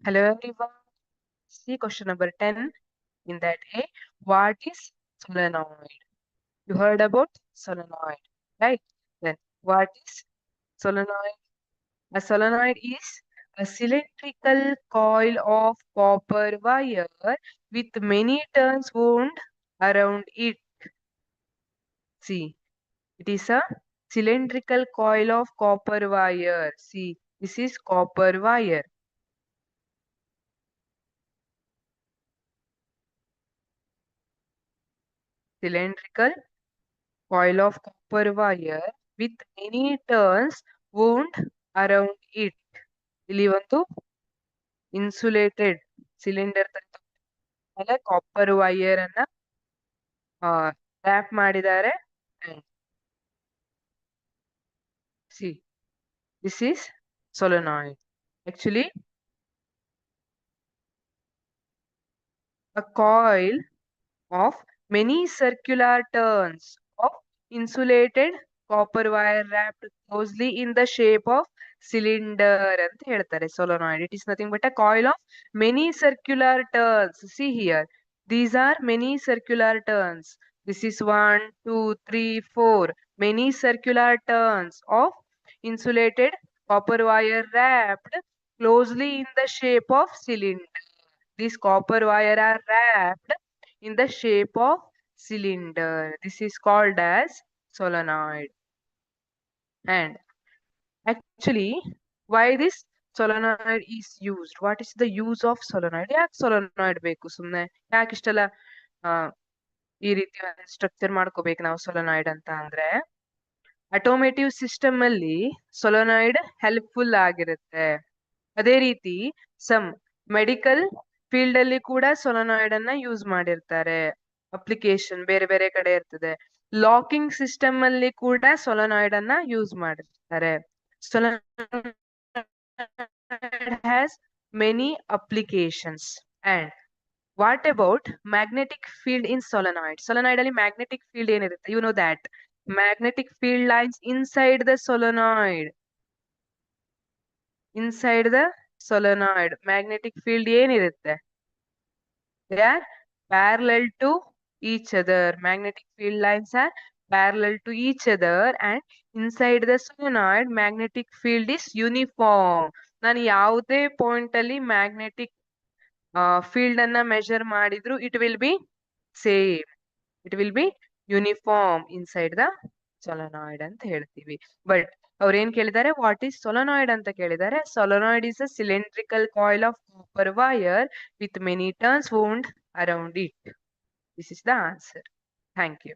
Hello everyone. See question number 10 in that A. What is solenoid? You heard about solenoid, right? Then what is solenoid? A solenoid is a cylindrical coil of copper wire with many turns wound around it. See, it is a cylindrical coil of copper wire. See, this is copper wire. Cylindrical coil of copper wire with many turns wound around it. ಇಲ್ಲಿ ಒಂದು insulated cylinder ಮೇಲೆ copper wire ಅನ್ನ rap ಮಾಡಿದ್ದಾರೆ. See this is solenoid. Actually, a coil of many circular turns of insulated copper wire wrapped closely in the shape of cylinder ಅಂತ ಹೇಳ್ತಾರೆ solenoid. It is nothing but a coil of many circular turns. See here, these are many circular turns. This is 1, 2, 3, 4. Many circular turns of insulated copper wire wrapped closely in the shape of cylinder. These copper wire are wrapped in the shape of cylinder. This is called as solenoid. And actually, why this solenoid is used? What is the use of solenoid? ಯಾಕೆ solenoid ಬೇಕು ಸುಮ್ನೆ? ಯಾಕೆ ಇಷ್ಟೆಲ್ಲ ಈ ರೀತಿ structure ಮಾಡ್ಕೋಬೇಕು ನಾವು solenoid ಅಂತ ಅಂದ್ರೆ ಆಟೋಮೇಟಿವ್ ಸಿಸ್ಟಮ್ ಅಲ್ಲಿ solenoid ಹೆಲ್ಪ್ಫುಲ್ ಆಗಿರುತ್ತೆ. ಅದೇ ರೀತಿ ಸಮ್ ಮೆಡಿಕಲ್ ಫೀಲ್ಡ್ ಅಲ್ಲಿ ಕೂಡ solenoid ಅನ್ನ ಯೂಸ್ ಮಾಡಿರ್ತಾರೆ. ಅಪ್ಲಿಕೇಶನ್ ಬೇರೆ ಬೇರೆ ಕಡೆ ಇರ್ತದೆ. ಲಾಕಿಂಗ್ ಸಿಸ್ಟಮ್ ಅಲ್ಲಿ ಕೂಡ solenoid ಅನ್ನ ಯೂಸ್ ಮಾಡಿರ್ತಾರೆ. solenoid has many applications. And what about magnetic field in solenoid? Solenoid ಅಲ್ಲಿ magnetic field ಏನಿರುತ್ತೆ? You know that magnetic field lines inside the solenoid. Inside the solenoid magnetic field ಏನಿರುತ್ತೆ? They are parallel to each other. Magnetic field lines are parallel to each other, and inside the solenoid magnetic field is uniform. ನಾನು ಯಾವುದೇ point ಅಲ್ಲಿ magnetic field ಅನ್ನ measure ಮಾಡಿದ್ರು it will be same. It will be uniform inside the solenoid ಅಂತ ಹೇಳ್ತೀವಿ. But ಅವ್ರೇನ್ ಕೇಳಿದ್ದಾರೆ, what is solenoid ಅಂತ ಕೇಳಿದ್ದಾರೆ. solenoid is a cylindrical coil of copper wire with many turns wound around it. This is the answer. Thank you.